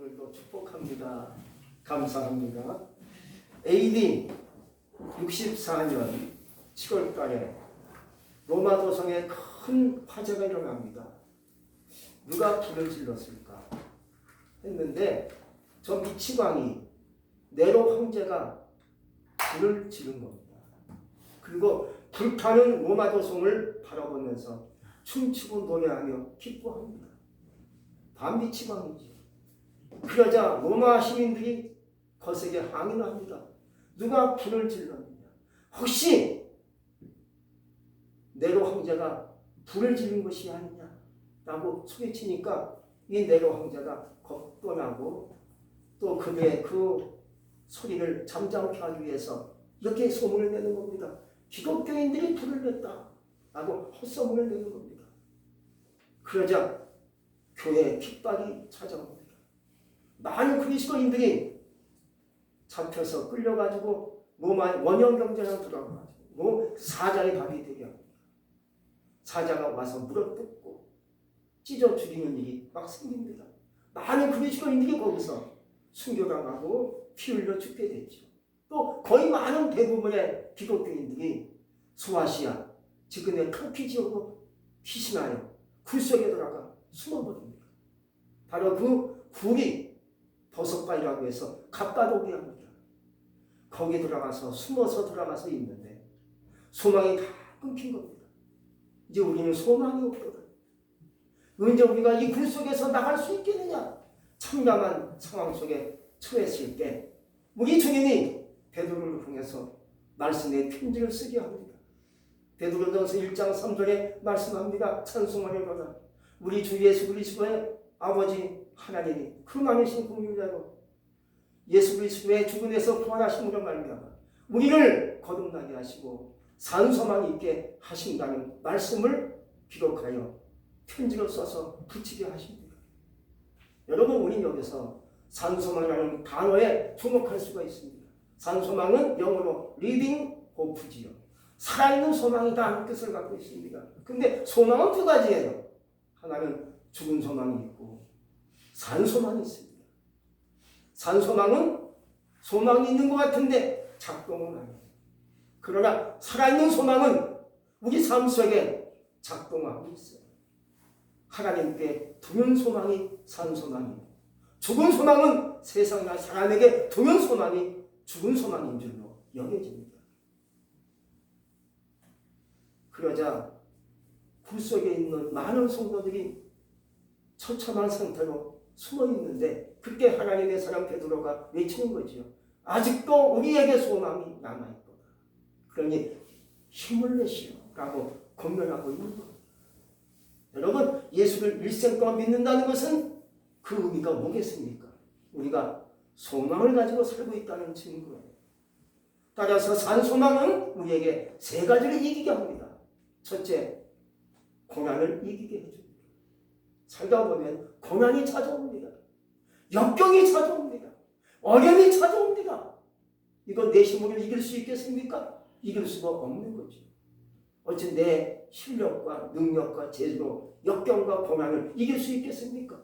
오늘도 축복합니다. 감사합니다. AD 64년 7월 달에 로마 도성에 큰 화재가 일어납니다. 누가 불을 질렀을까 했는데 저 미치광이 네로 황제가 불을 지른 겁니다. 그리고 불타는 로마 도성을 바라보면서 춤추고 노래하며 기뻐합니다. 반미치광이죠. 그러자 로마 시민들이 거세게 항의를 합니다. 누가 불을 질렀느냐? 혹시 네로 황제가 불을 지른 것이 아니냐? 라고 소리치니까 이 네로 황제가 겁도 나고 또 그의 그 소리를 잠잠케 하기 위해서 이렇게 소문을 내는 겁니다. 기독교인들이 불을 냈다 라고 헛소문을 내는 겁니다. 그러자 교회에 핍박이 찾아옵니다. 많은 그리스도인들이 잡혀서 끌려가지고 로마 원형 경제랑 들어가가지고 사자의 밥이 되게 합니다. 사자가 와서 물어뜯고 찢어 죽이는 일이 막 생깁니다. 많은 그리스도인들이 거기서 순교당하고 피 흘려 죽게 됐죠. 또 거의 많은 대부분의 기독교인들이 소아시아, 지금의 터키 지역으로 피신하여 굴 속에 들어가 숨어버립니다. 바로 그 굴이 버섯바위라고 해서 갑바도기입니다. 거기 들어가서 숨어서 들어가서 있는데 소망이 다 끊긴 겁니다. 이제 우리는 소망이 없거든. 언제 우리가 이 굴 속에서 나갈 수 있겠느냐? 참담한 상황 속에 처했을 때 우리 주님이 베드로를 통해서 말씀의 편지를 쓰게 합니다. 베드로전서 1장 3절에 말씀합니다. 찬송하려거나 우리 주 예수 그리스도의 아버지 하나님이 그 많으신 국민자로 예수 그리스도의 죽음에서 부활하심으로 말미암아 우리를 거듭나게 하시고 산소망 있게 하신다는 말씀을 기록하여 편지로 써서 붙이게 하십니다. 여러분, 우리는 여기서 산소망이라는 단어에 주목할 수가 있습니다. 산소망은 영어로 living hope지요. 살아있는 소망이다는 뜻을 갖고 있습니다. 근데 소망은 두 가지예요. 하나는 죽은 소망이 있고 산소망이 있습니다. 산소망은 소망이 있는 것 같은데 작동은 안 해요. 그러나 살아있는 소망은 우리 삶 속에 작동하고 있어요. 하나님께 두는 소망이 산소망이고 죽은 소망은 세상이나 사람에게 두는 소망이 죽은 소망인 줄로 여겨집니다. 그러자 굴 속에 있는 많은 성도들이 처참한 상태로 숨어 있는데 그때 하나님의 사람 베드로가 외치는 거죠. 아직도 우리에게 소망이 남아있도다. 그러니 힘을 내시오 라고 권면하고 있는 겁니다. 여러분, 예수를 일생 동안 믿는다는 것은 그 의미가 뭐겠습니까? 우리가 소망을 가지고 살고 있다는 증거예요. 따라서 산소망은 우리에게 세 가지를 이기게 합니다. 첫째, 고난을 이기게 해줍니다. 살다 보면 고난이 찾아옵니다. 역경이 찾아옵니다. 어려움이 찾아옵니다. 이거 내 힘으로 이길 수 있겠습니까? 이길 수가 없는 거죠. 어찌 내 실력과 능력과 재주로 역경과 고난을 이길 수 있겠습니까?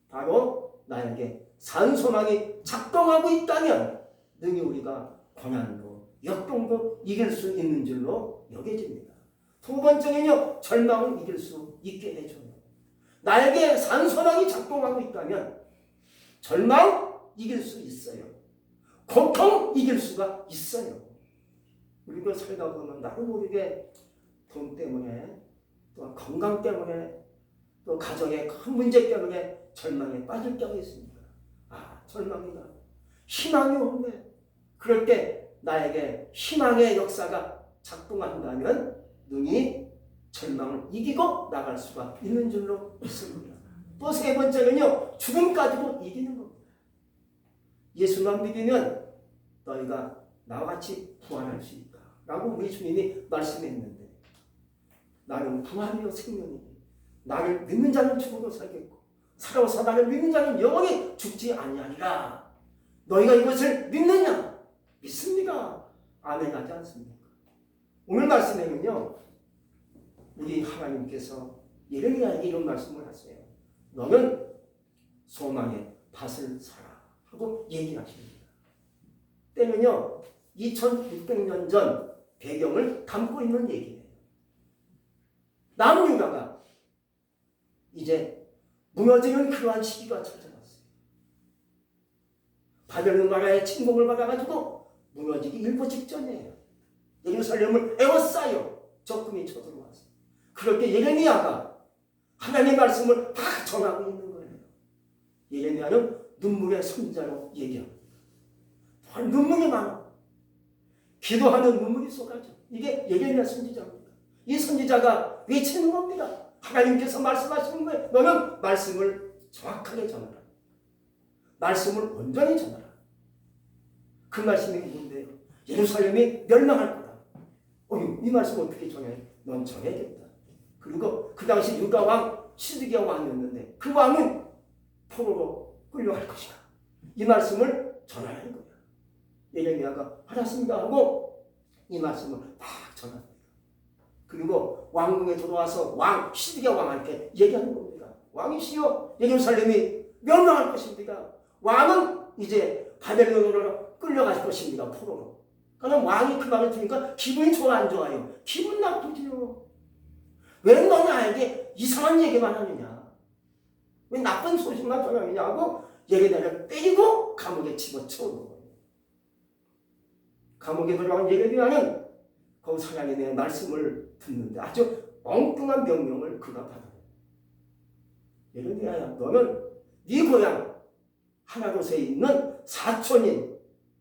바로 나에게 산소망이 작동하고 있다면 능히 우리가 고난도 역경도 이길 수 있는 줄로 여겨집니다. 두 번째는요, 절망을 이길 수 있게 해줘요. 나에게 산소망이 작동하고 있다면 절망 이길 수 있어요. 고통 이길 수가 있어요. 우리가 살다 보면 나도 모르게 돈 때문에 또 건강 때문에 또 가정의 큰 문제 때문에 절망에 빠질 때가 있습니다. 아, 절망이다. 희망이 없네. 그럴 때 나에게 희망의 역사가 작동한다면 능히 절망을 이기고 나갈 수가 있는 줄로 믿습니다. 또 세 번째는요, 죽음까지도 이기는 겁니다. 예수만 믿으면 너희가 나와 같이 부활할 수 있다 라고 우리 주님이 말씀했는데 나는 부활이요 생명이니 나를 믿는 자는 죽어도 살겠고 살아서 나를 믿는 자는 영원히 죽지 아니하리라. 너희가 이것을 믿느냐? 믿습니다. 아멘 하지 않습니까? 오늘 말씀에는요, 우리 하나님께서 예레미야에게 이런 말씀을 하세요. 너는 소망의 밭을 사라 하고 얘기하십니다. 때는요 2600년 전 배경을 담고 있는 얘기예요. 남유다가 이제 무너지는 그러한 시기가 찾아왔어요. 바벨론 나라의 침공을 받아가지고 무너지기 일보 직전이에요. 예루살렘을 에워싸여 적군이 쳐들어왔어요. 그럴 때 예레미야가 하나님의 말씀을 다 전하고 있는 거예요. 예레미야는 눈물의 선자로 얘기합니다. 눈물이 많아. 기도하는 눈물이 쏟아져. 이게 예레미야 선지자입니다. 이 선지자가 외치는 겁니다. 하나님께서 말씀하시는 거예요. 너는 말씀을 정확하게 전하라. 말씀을 온전히 전하라. 그 말씀이 뭔데요? 예루살렘이 멸망할 거다. 이 말씀 어떻게 전해? 넌 전해야겠다. 그리고 그 당시 유다 왕 시드기야 왕이었는데 그 왕은 포로로 끌려갈 것이다. 이 말씀을 전하라는 거야. 예레미야가 알았습니다 하고 이 말씀을 막 전합니다. 그리고 왕궁에 들어와서 왕 시드기야 왕한테 얘기하는 겁니다. 왕이시여 예루살렘이 멸망할 것입니다. 왕은 이제 바벨론으로 끌려갈 것입니다. 포로로. 그러면 왕이 그 말을 들으니까 기분이 좋아 안 좋아요? 기분 나쁘지요. 왜 너 나에게 이상한 얘기만 하느냐? 왜 나쁜 소식만 전하느냐고 예레미야를 때리고 감옥에 집어넣는 거예요. 감옥에 들어간 예레미야는 거기서 하나님의 말씀을 듣는데 아주 엉뚱한 명령을 그가 받아요. 예레미야야, 너는 네 고향 하나롯에 있는 사촌인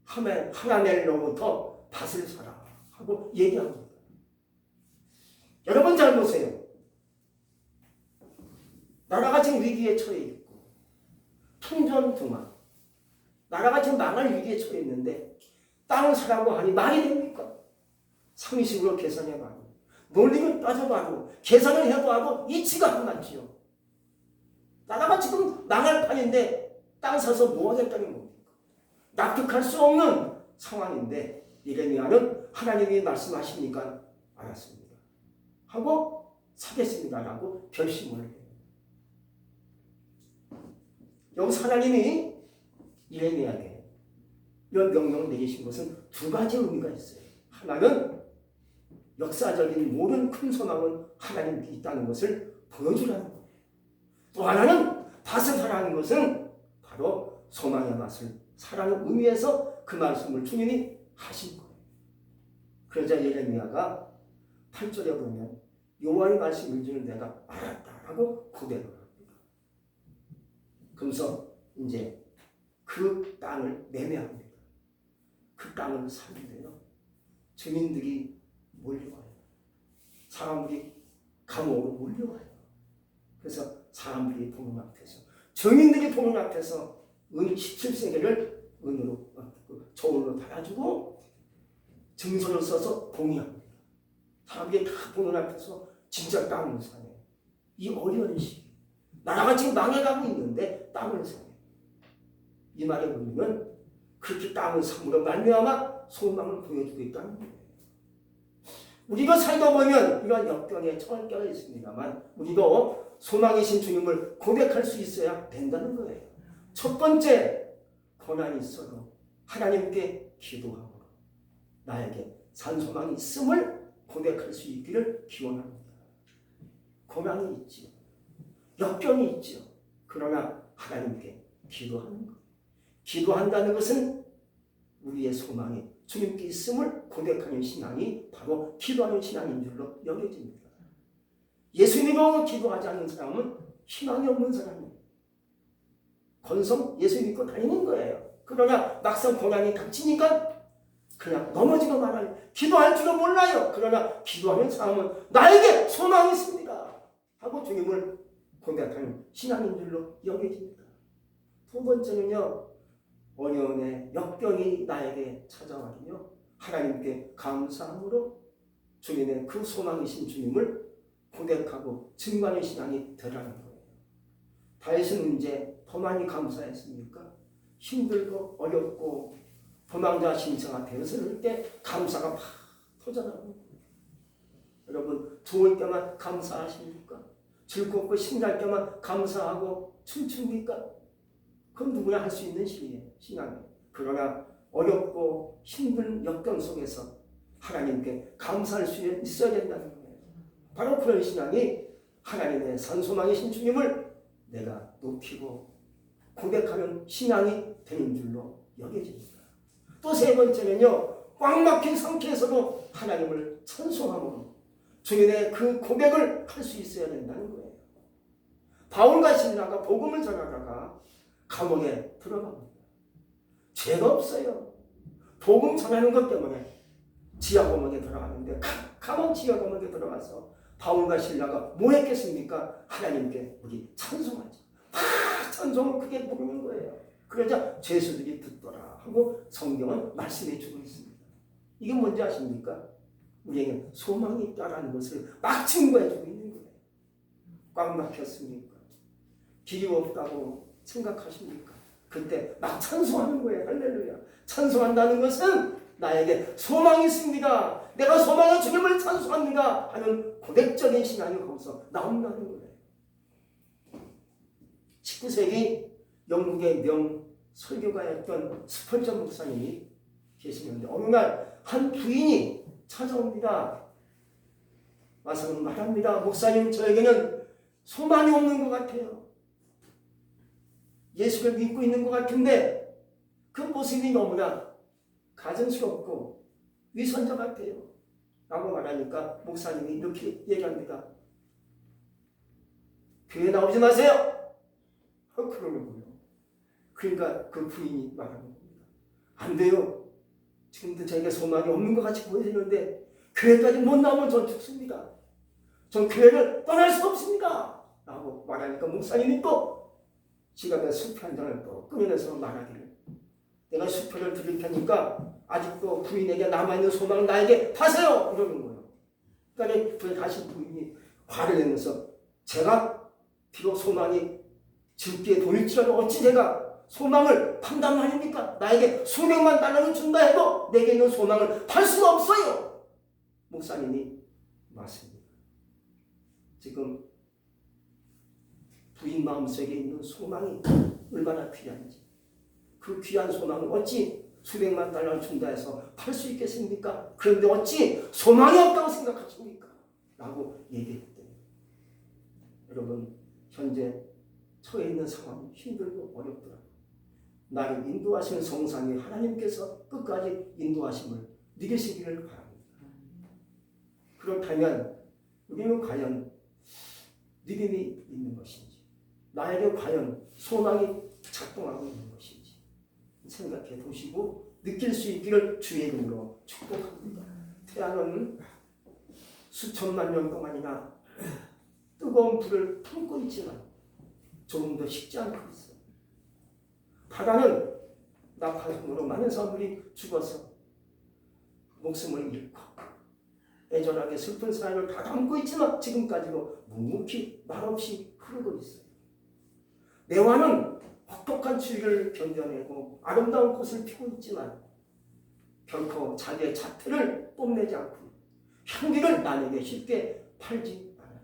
하나넬로부터 밭을 사라 하고 얘기합니다. 여러분 잘 보세요. 나라가 지금 위기에 처해 있고 풍전등화 나라가 지금 망할 위기에 처해 있는데 땅을 사라고 하니 말이 됩니까? 상식으로 계산해봐도 논리를 따져봐도 계산을 해봐도 이치가 안 맞지요. 나라가 지금 망할 판인데 땅 사서 뭐 하겠다는 겁니까? 납득할 수 없는 상황인데 예레미야는 하나님이 말씀하시니까 알았습니다 하고 사겠습니다라고 결심을 해요. 여기서 하나님이 예레미야에게 이런 명령을 내리신 것은 두 가지 의미가 있어요. 하나는 역사적인 모든 큰 소망은 하나님께 있다는 것을 보여주라는 거예요. 또 하나는 밭을 사라는 것은 바로 소망의 밭을 사라는 의미에서 그 말씀을 주님이 하신 거예요. 그러자 예레미야가 8절에 보면 여호와의 말씀을 주는 내가 알았다라고 고백을 합니다. 그러면서 이제 그 땅을 매매합니다. 그 땅을 사는데요. 주민들이 몰려와요. 사람들이 감옥으로 몰려와요. 그래서 사람들이 보는 앞에서 주민들이 보는 앞에서 은 17세겔을 은으로 저울로 달아주고 증서를 써서 동의합니다. 사람들이 다 보는 앞에서 진짜 땅을 사네. 이 어려운 시기 나라가 지금 망해가고 있는데 땅을 사네. 이 말의 의미는 그렇게 땅을 삼으로 말미암아 소망을 보여주고 있다는 거예요. 우리가 살다 보면 이런 역경에 처할 때가 있습니다만 우리도 소망이신 주님을 고백할 수 있어야 된다는 거예요. 첫 번째, 고난이 있어도 하나님께 기도하고 나에게 산소망이 있음을 고백할 수 있기를 기원합니다. 고난이 있지요. 역경이 있지요. 그러나 하나님께 기도하는 것. 기도한다는 것은 우리의 소망이 주님께 있음을 고백하는 신앙이 바로 기도하는 신앙인 줄로 여겨집니다. 예수 믿고 기도하지 않는 사람은 희망이 없는 사람이에요. 건성 예수 믿고 다니는 거예요. 그러나 막상 고난이 닥치니까 그냥 넘어지고 말아요. 기도할 줄은 몰라요. 그러나 기도하는 사람은 나에게 소망이 있습니다 하고 주님을 고백하는 신앙인 줄로 여겨집니다. 두 번째는요. 어려움의 역경이 나에게 찾아와도요. 하나님께 감사함으로 주님의 그 소망이신 주님을 고백하고 증거하는 신앙이 되라는 거예요. 다윗은 이제 더 많이 감사했습니까? 힘들고 어렵고 도망자 심성 앞에 서를 때 감사가 막 터져나오는 거예요. 여러분 좋을 때만 감사하십니까? 즐겁고 신날 때만 감사하고 춤춥니까? 그건 누구나 할 수 있는 신앙이에요. 그러나 어렵고 힘든 역경 속에서 하나님께 감사할 수 있어야 된다는 거예요. 바로 그런 신앙이 하나님의 산소망이신 주님을 내가 높이고 고백하는 신앙이 되는 줄로 여겨집니다. 또 세 번째는요, 꽉 막힌 상태에서도 하나님을 찬송함으로 주님의 그 고백을 할 수 있어야 된다는 거예요. 바울과 시라가 복음을 전하다가 감옥에 들어갑니다. 죄가 없어요. 복음 전하는 것 때문에 지하 감옥에 들어가는데 감옥 지하 감옥에 들어가서 바울과 신라가 뭐 했겠습니까? 하나님께 우리 찬송하자. 찬송을 크게 부르는 거예요. 그러자 죄수들이 듣더라 하고 성경은 말씀해 주고 있습니다. 이게 뭔지 아십니까? 우리에게 소망이 있다라는 것을 막 증거해 주고 있는 거예요. 꽉 막혔습니까? 길이 없다고 생각하십니까? 그때 막 찬송하는 거예요. 할렐루야. 찬송한다는 것은 나에게 소망이 있습니다. 내가 소망의 주님을 찬송합니다 하는 고백적인 신앙이 거기서 나온다는 거예요. 19세기 영국의 명 설교가였던 스펄전 목사님이 계시는데 어느 날 한 부인이 찾아옵니다. 와서는 말합니다. 목사님, 저에게는 소망이 없는 것 같아요. 예수를 믿고 있는 것 같은데 그 모습이 너무나 가증스럽고 위선자 같아요. 라고 말하니까 목사님이 이렇게 얘기합니다. 교회 나오지 마세요. 그러는 거예요. 그러니까 그 부인이 말하는 겁니다. 안 돼요. 지금도 저에게 소망이 없는 것 같이 보이는데 교회까지 못 나오면 전 죽습니다. 전 교회를 떠날 수 없습니다. 라고 말하니까 목사님이 또 지갑에 수표 한 장을 또 꺼내서 말하기를, 내가 수표를 드릴 테니까 아직도 부인에게 남아있는 소망을 나에게 파세요. 이러는 거예요. 그러니까 그에 다시 부인이 화를 내면서, 제가 비록 소망이 죽기에 돌일지라도 어찌 제가 소망을 판단 말입니까? 나에게 수백만 달러를 준다 해도 내게 있는 소망을 팔 수가 없어요. 목사님이 맞습니다. 지금 부인 마음속에 있는 소망이 얼마나 귀한지, 그 귀한 소망을 어찌 수백만 달러를 준다 해서 팔 수 있겠습니까? 그런데 어찌 소망이 없다고 생각하십니까? 라고 얘기했대요. 여러분, 현재 처해 있는 상황이 힘들고 어렵더라고요. 나를 인도하시는 성삼위 하나님께서 끝까지 인도하심을 믿으시기를 바랍니다. 그렇다면 우리는 과연 믿음이 있는 것인지, 나에게 과연 소망이 작동하고 있는 것인지 생각해 보시고 느낄 수 있기를 주의 이름으로 축복합니다. 태양은 수천만 년 동안이나 뜨거운 불을 품고 있지만 조금 더 식지 않고 있어요. 바다는 낙하산으로 많은 사람들이 죽어서 목숨을 잃고 애절하게 슬픈 사연을 다 담고 있지만 지금까지도 묵묵히 말없이 흐르고 있어요. 내화는 혹독한 추위를 견뎌내고 아름다운 꽃을 피고 있지만 결코 자기의 자태를 뽐내지 않고 향기를 남에게 쉽게 팔지 않아요.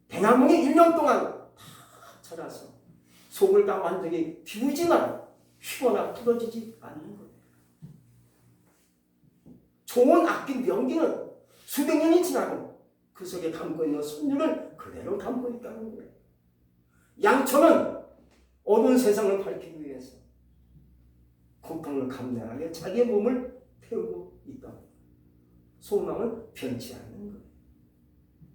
대나무는 1년 동안 다 자라서 속을 다 완전히 비우지만 휘거나 부러지지 않는 거예요. 좋은 악기 명기는 수백 년이 지나도 그 속에 담고 있는 선율을 그대로 담고 있다는 거예요. 양초는 어두운 세상을 밝히기 위해서 고통을 감내하며 자기의 몸을 태우고 있다. 소망은 변치 않는 거예요.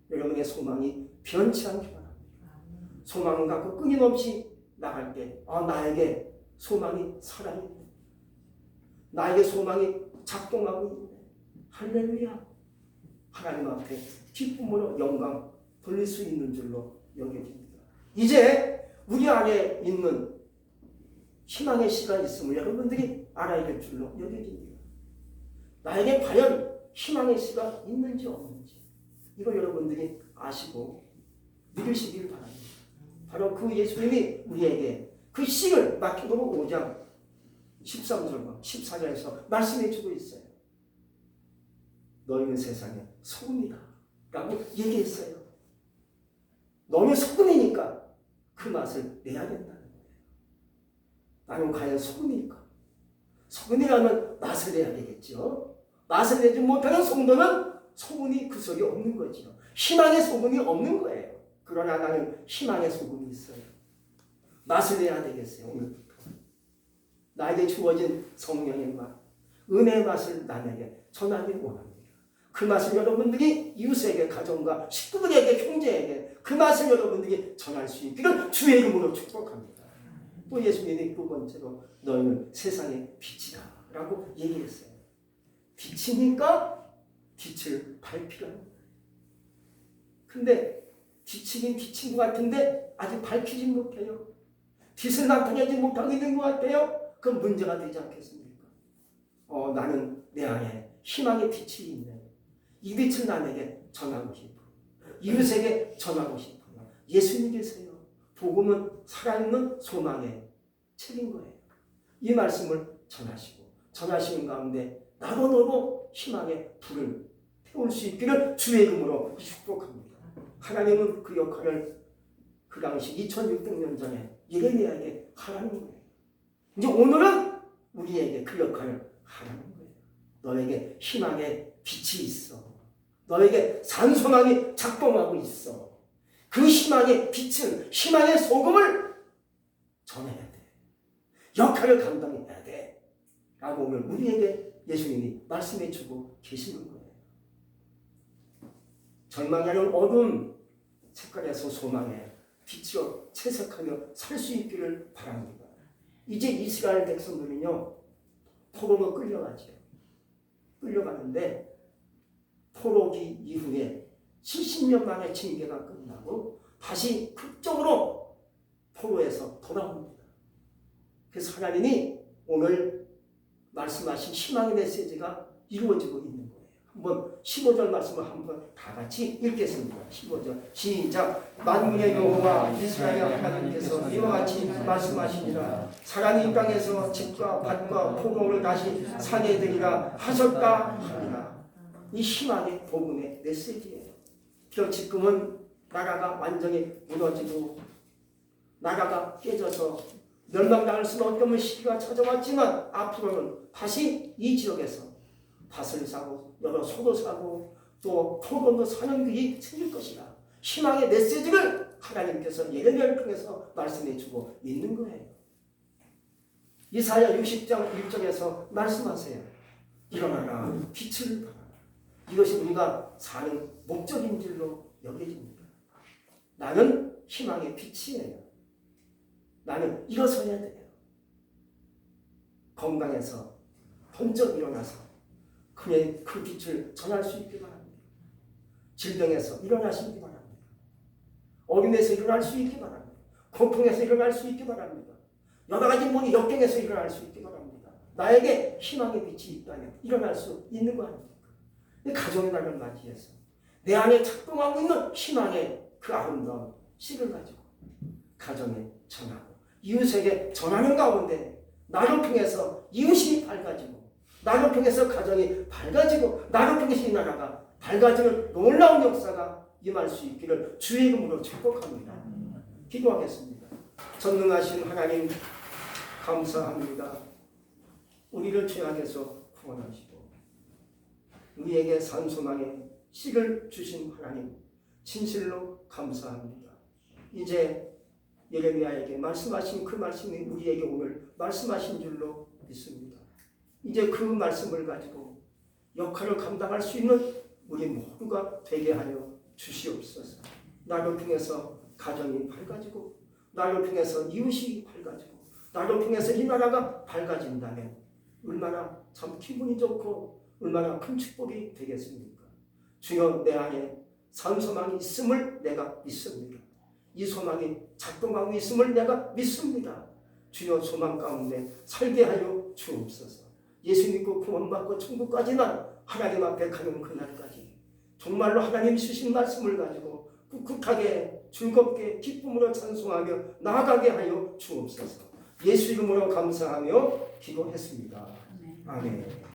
여러분의 소망이 변치 않기 바랍니다. 소망을 갖고 끊임없이 나갈 때, 나에게 소망이 살아있네. 나에게 소망이 작동하고 있네. 할렐루야. 하나님 앞에 기쁨으로 영광 돌릴 수 있는 줄로 여겨집니다. 이제 우리 안에 있는 희망의 씨가 있음을 여러분들이 알아야 될 줄로 여겨집니다. 나에게 과연 희망의 씨가 있는지 없는지 이거 여러분들이 아시고 믿으시길 바랍니다. 바로 그 예수님이 우리에게 그 씨를 마태복음 5장 13절과 14절에서 말씀해 주고 있어요. 너희는 세상의 소금이다 라고 얘기했어요. 너는 소금이니까 그 맛을 내야 된다는 거예요. 나는 과연 소금일까? 소금이라면 맛을 내야 되겠죠. 맛을 내지 못하는 성도는 소금이 그 속에 없는 거죠. 희망의 소금이 없는 거예요. 그러나 나는 희망의 소금이 있어요. 맛을 내야 되겠어요. 오늘부터 나에게 주어진 성령의 맛, 은혜의 맛을 남에게 전하기 원합니다. 그 맛을 여러분들이 이웃에게, 가정과 식구들에게, 형제에게 그 맛을 여러분들이 전할 수 있기를 주의 이름으로 축복합니다. 또 예수님이 두 번째로 너희는 세상의 빛이다 라고 얘기했어요. 빛이니까 빛을 밝히라는 거예요. 근데 빛이긴 빛인 것 같은데 아직 밝히지 못해요. 빛을 나타내지 못하고 있는 것 같아요. 그건 문제가 되지 않겠습니까? 나는 내 안에 희망의 빛이 있네. 이 빛을 남에게 전하고 싶어. 이웃에게 전하고 싶어요. 예수님께서요. 복음은 살아있는 소망의 책인 거예요. 이 말씀을 전하시는 가운데 나도 너도 희망의 불을 태울 수 있기를 주의 이름으로 축복합니다. 하나님은 그 역할을 그 당시 2600년 전에 예레미야에게 하라는 거예요. 이제 오늘은 우리에게 그 역할을 하라는 거예요. 너에게 희망의 빛이 있어. 너에게 산소망이 작동하고 있어. 그 희망의 빛을, 희망의 소금을 전해야 돼. 역할을 감당해야 돼. 라고 오늘 우리에게 예수님이 말씀해 주고 계시는 거예요. 절망이 아닌 어두운 색깔에서 소망에 빛으로 채색하며 살 수 있기를 바랍니다. 이제 이스라엘 백성들은요, 포로로 끌려가죠. 끌려가는데 포로기 이후에 70년 만에 징계가 끝나고 다시 극적으로 포로에서 돌아옵니다. 그래서 하나님이 오늘 말씀하신 희망의 메시지가 이루어지고 있는 거예요. 한번 15절 말씀을 한번 다 같이 읽겠습니다. 15절 시작. 만군의 여호와 이스라엘 하나님께서 이와 같이 말씀하시니라. 사람이 이 땅에서 집과 밭과 포도를 다시 사게 되리라 하셨다 하니라. 이 희망의 복음의 메시지예요. 비록 지금은 나라가 완전히 무너지고 나라가 깨져서 멸망당할 수는 없는 시기가 찾아왔지만 앞으로는 다시 이 지역에서 밭을 사고 여러 소도 사고 또 포도도 사는 일이 생길 것이다. 희망의 메시지를 하나님께서 예레미야를 통해서 말씀해 주고 있는 거예요. 이사야 60장 1절에서 말씀하세요. 일어나라 빛을 발하라. 이것이 우리가 사는 목적인 줄로 여겨집니다. 나는 희망의 빛이에요. 나는 일어서야 돼요. 건강해서 번쩍 일어나서 그 빛을 전할 수 있기 바랍니다. 질병에서 일어나시기 바랍니다. 어림에서 일어날 수 있기 바랍니다. 고통에서 일어날 수 있기 바랍니다. 여러 가지 문이 역경에서 일어날 수 있기 바랍니다. 나에게 희망의 빛이 있다면 일어날 수 있는 거 아닙니까? 가정의 날을 맞이해서 내 안에 작동하고 있는 희망의 그 아름다운 씨를 가지고 가정에 전하고 이웃에게 전하는 가운데 나를 통해서 이웃이 밝아지고 나를 통해서 가정이 밝아지고 나를 통해서 이 나라가 밝아지는 놀라운 역사가 임할 수 있기를 주의 이름으로 축복합니다. 기도하겠습니다. 전능하신 하나님 감사합니다. 우리를 죄악에서 구원하시고 우리에게 산소망의 씨를 주신 하나님 진실로 감사합니다. 이제 예레미야에게 말씀하신 그 말씀이 우리에게 오늘 말씀하신 줄로 믿습니다. 이제 그 말씀을 가지고 역할을 감당할 수 있는 우리 모두가 되게 하여 주시옵소서. 나를 통해서 가정이 밝아지고 나를 통해서 이웃이 밝아지고 나를 통해서 이 나라가 밝아진다면 얼마나 참 기분이 좋고 얼마나 큰 축복이 되겠습니까? 주여 내 안에 산소망이 있음을 내가 믿습니다. 이 소망이 작동하고 있음을 내가 믿습니다. 주여 소망 가운데 살게 하여 주옵소서. 예수 믿고 구원받고 천국까지는 하나님 앞에 가는 그날까지 정말로 하나님 주신 말씀을 가지고 꿋꿋하게 즐겁게 기쁨으로 찬송하며 나아가게 하여 주옵소서. 예수 이름으로 감사하며 기도했습니다. 아멘.